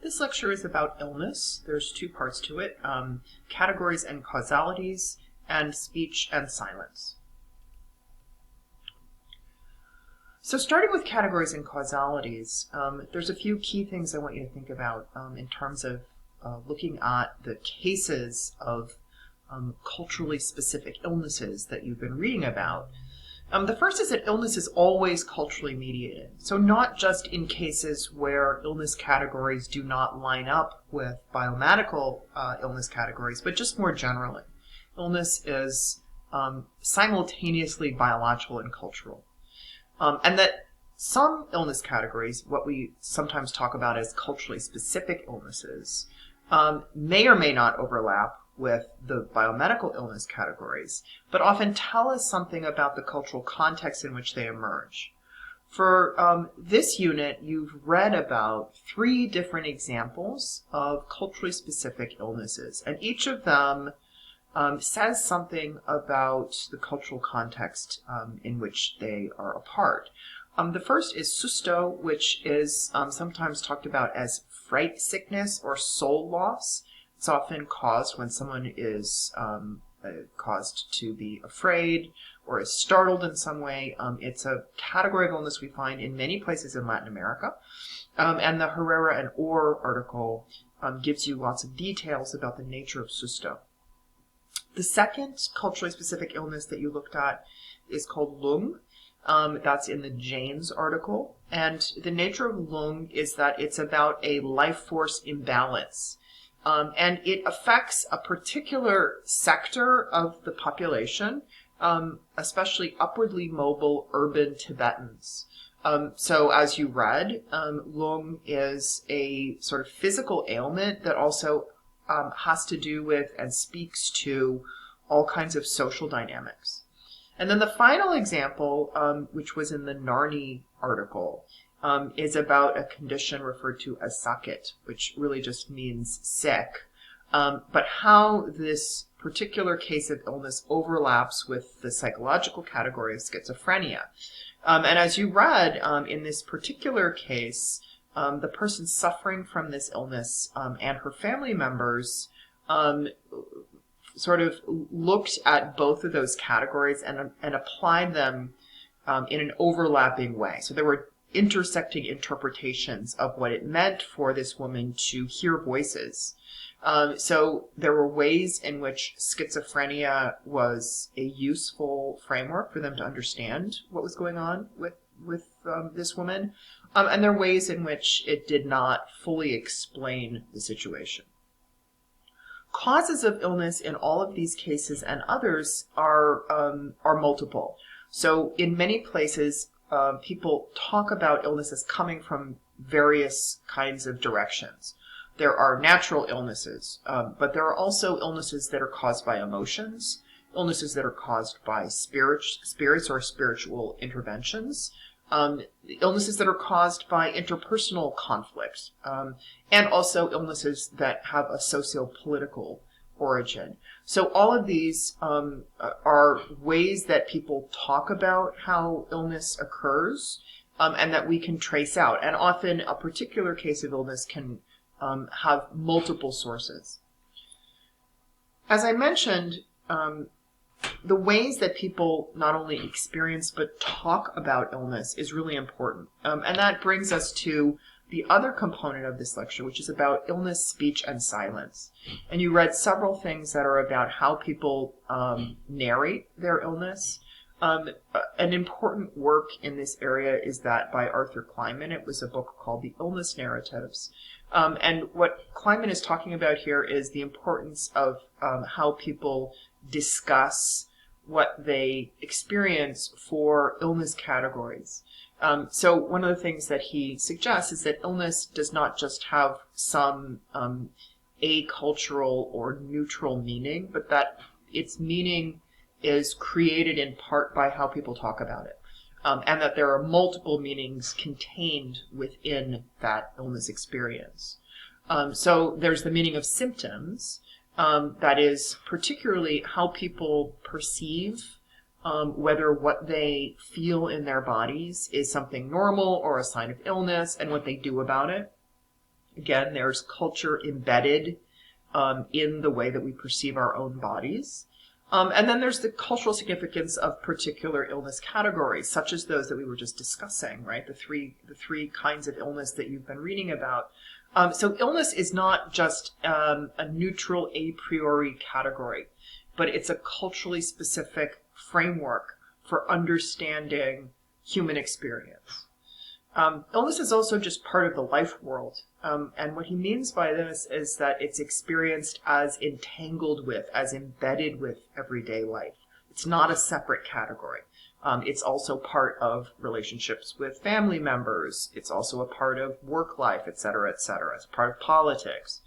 This lecture is about illness. There's two parts to it, categories and causalities, and speech and silence. So starting with categories and causalities, there's a few key things I want you to think about in terms of looking at the cases of culturally specific illnesses that you've been reading about. The first is that illness is always culturally mediated. So not just in cases where illness categories do not line up with biomedical illness categories, but just more generally. Illness is simultaneously biological and cultural. And that some illness categories, what we sometimes talk about as culturally specific illnesses, may or may not overlap with the biomedical illness categories, but often tell us something about the cultural context in which they emerge. For this unit, you've read about 3 different examples of culturally specific illnesses, and each of them says something about the cultural context in which they are a part. The first is susto, which is sometimes talked about as fright sickness or soul loss. It's often caused when someone is caused to be afraid or is startled in some way. It's a category of illness we find in many places in Latin America. And the Herrera and Orr article gives you lots of details about the nature of susto. The second culturally specific illness that you looked at is called lung. That's in the Janes article. And the nature of lung is that it's about a life force imbalance. And it affects a particular sector of the population, especially upwardly mobile urban Tibetans. So as you read, lung is a sort of physical ailment that also has to do with and speaks to all kinds of social dynamics. And then the final example, which was in the Narni article, is about a condition referred to as sakit, which really just means sick, but how this particular case of illness overlaps with the psychological category of schizophrenia. And as you read, in this particular case, the person suffering from this illness and her family members sort of looked at both of those categories and applied them in an overlapping way. So there were intersecting interpretations of what it meant for this woman to hear voices. So there were ways in which schizophrenia was a useful framework for them to understand what was going on with this woman. And there are ways in which it did not fully explain the situation. Causes of illness in all of these cases and others are multiple. So in many places, people talk about illness as coming from various kinds of directions. There are natural illnesses, but there are also illnesses that are caused by emotions, illnesses that are caused by spirits or spiritual interventions, illnesses that are caused by interpersonal conflicts, and also illnesses that have a socio-political origin. So all of these are ways that people talk about how illness occurs and that we can trace out. And often a particular case of illness can have multiple sources. As I mentioned, the ways that people not only experience but talk about illness is really important. And that brings us to the other component of this lecture, which is about illness, speech, and silence. And you read several things that are about how people narrate their illness. An important work in this area is that by Arthur Kleinman. It was a book called The Illness Narratives. And what Kleinman is talking about here is the importance of how people discuss what they experience for illness categories. So one of the things that he suggests is that illness does not just have some acultural or neutral meaning, but that its meaning is created in part by how people talk about it. And that there are multiple meanings contained within that illness experience. So there's the meaning of symptoms, that is particularly how people perceive whether what they feel in their bodies is something normal or a sign of illness and what they do about it. Again, there's culture embedded in the way that we perceive our own bodies. And then there's the cultural significance of particular illness categories, such as those that we were just discussing, right? The three kinds of illness that you've been reading about. So illness is not just a neutral a priori category, but it's a culturally specific framework for understanding human experience. Illness is also just part of the life world. And what he means by this is that it's experienced as entangled with, as embedded with everyday life. It's not a separate category. It's also part of relationships with family members. It's also a part of work life, et cetera, et cetera. It's part of politics.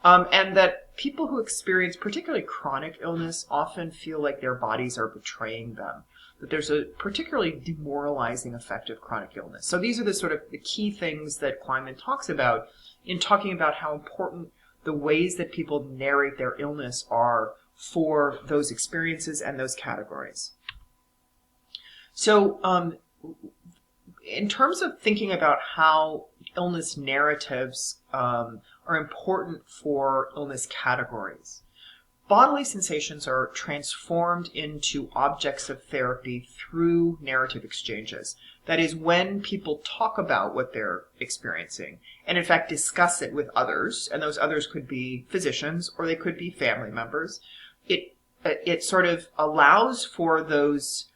And that people who experience particularly chronic illness often feel like their bodies are betraying them, that there's a particularly demoralizing effect of chronic illness. So these are the sort of the key things that Kleinman talks about in talking about how important the ways that people narrate their illness are for those experiences and those categories. So in terms of thinking about how illness narratives are important for illness categories, bodily sensations are transformed into objects of therapy through narrative exchanges. That is, when people talk about what they're experiencing and in fact discuss it with others, and those others could be physicians or they could be family members, it sort of allows for those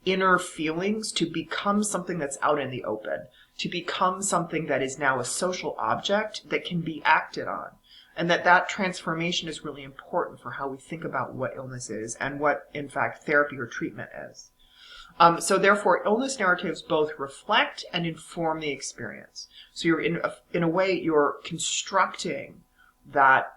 inner feelings to become something that's out in the open, to become something that is now a social object that can be acted on. And that transformation is really important for how we think about what illness is and what, in fact, therapy or treatment is. So therefore, illness narratives both reflect and inform the experience. So you're in a way, you're constructing that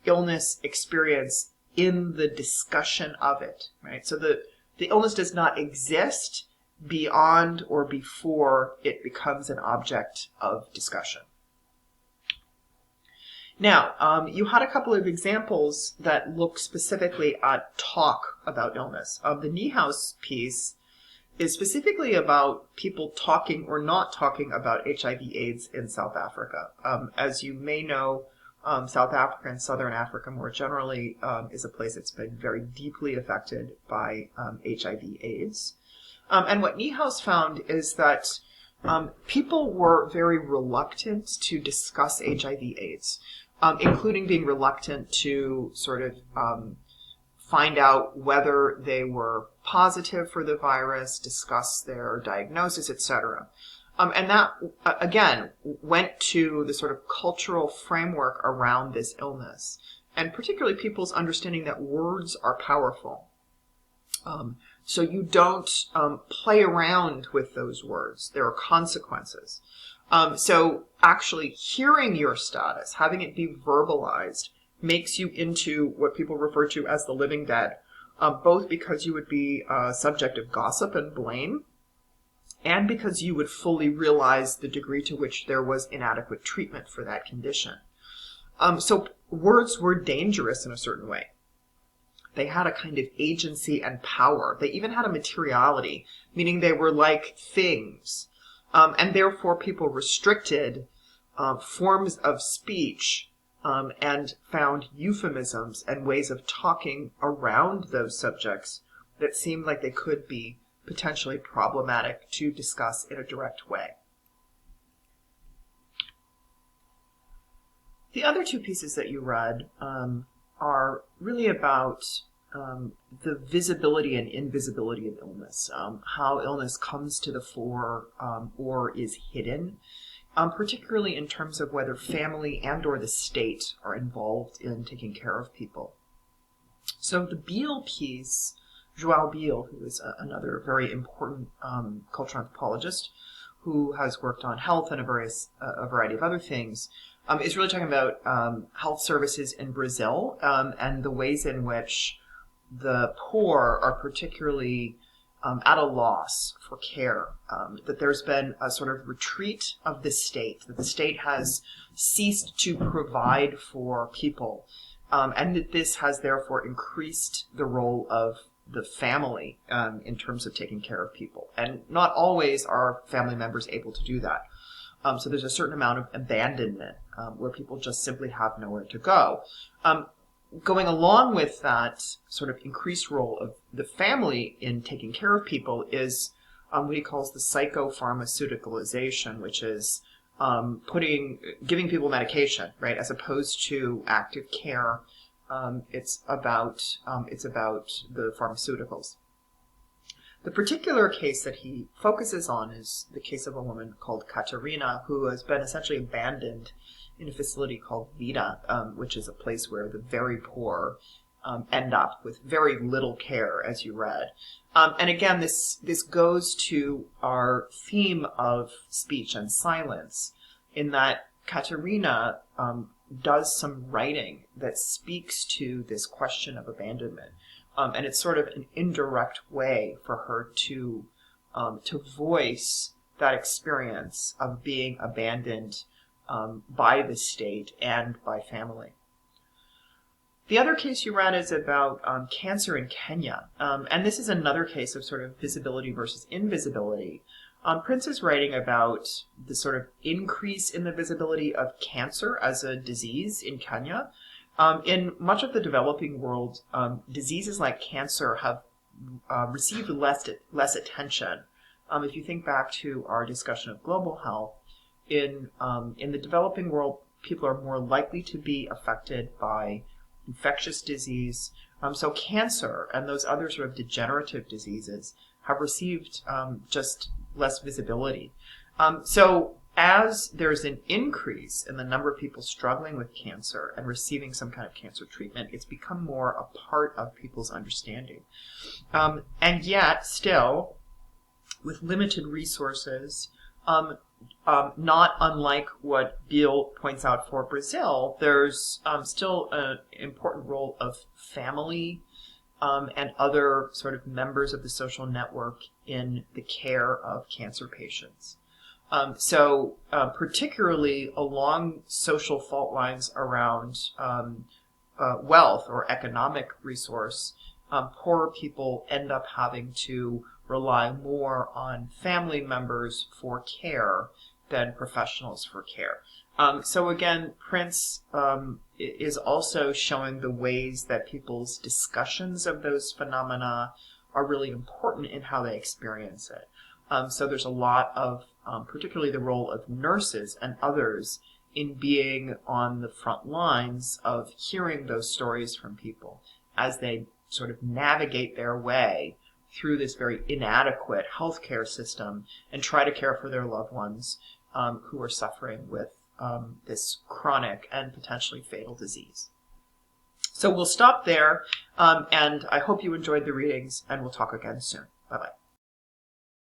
illness experience in the discussion of it, right? So the illness does not exist beyond or before it becomes an object of discussion. Now, you had a couple of examples that look specifically at talk about illness. The Niehaus piece is specifically about people talking or not talking about HIV/AIDS in South Africa. As you may know, South Africa and Southern Africa more generally is a place that's been very deeply affected by HIV/AIDS. And what Niehaus found is that people were very reluctant to discuss HIV/AIDS. Including being reluctant to sort of find out whether they were positive for the virus, discuss their diagnosis, etc. And that, again, went to the sort of cultural framework around this illness, and particularly people's understanding that words are powerful. So you don't play around with those words. There are consequences. So actually hearing your status, having it be verbalized, makes you into what people refer to as the living dead, both because you would be subject of gossip and blame, and because you would fully realize the degree to which there was inadequate treatment for that condition. So words were dangerous in a certain way. They had a kind of agency and power. They even had a materiality, meaning they were like things. And therefore people restricted forms of speech and found euphemisms and ways of talking around those subjects that seemed like they could be potentially problematic to discuss in a direct way. The other two pieces that you read are really about the visibility and invisibility of illness, how illness comes to the fore or is hidden, particularly in terms of whether family and or the state are involved in taking care of people. So the Beale piece, João Beale, who is another very important cultural anthropologist who has worked on health and a variety of other things, is really talking about health services in Brazil and the ways in which the poor are particularly at a loss for care, that there's been a sort of retreat of the state, that the state has ceased to provide for people, and that this has therefore increased the role of the family in terms of taking care of people. And not always are family members able to do that. So there's a certain amount of abandonment where people just simply have nowhere to go. Going along with that sort of increased role of the family in taking care of people is what he calls the psychopharmaceuticalization, which is giving people medication, right, as opposed to active care. It's about the pharmaceuticals. The particular case that he focuses on is the case of a woman called Katerina, who has been essentially abandoned in a facility called Vida, which is a place where the very poor end up with very little care, as you read. And again, this goes to our theme of speech and silence, in that Katerina does some writing that speaks to this question of abandonment. And it's sort of an indirect way for her to voice that experience of being abandoned by the state and by family. The other case you read is about cancer in Kenya. And this is another case of sort of visibility versus invisibility. Prince is writing about the sort of increase in the visibility of cancer as a disease in Kenya. In much of the developing world, diseases like cancer have received less attention. If you think back to our discussion of global health, in the developing world, people are more likely to be affected by infectious disease. So cancer and those other sort of degenerative diseases have received just less visibility. So as there's an increase in the number of people struggling with cancer and receiving some kind of cancer treatment, it's become more a part of people's understanding. And yet, still, with limited resources, not unlike what Bill points out for Brazil, there's still an important role of family and other sort of members of the social network in the care of cancer patients. So particularly along social fault lines around wealth or economic resource, poorer people end up having to rely more on family members for care than professionals for care. So again, Prince is also showing the ways that people's discussions of those phenomena are really important in how they experience it. So there's a lot of, particularly the role of nurses and others in being on the front lines of hearing those stories from people as they sort of navigate their way through this very inadequate healthcare system and try to care for their loved ones who are suffering with this chronic and potentially fatal disease. So we'll stop there, and I hope you enjoyed the readings, and we'll talk again soon. Bye-bye.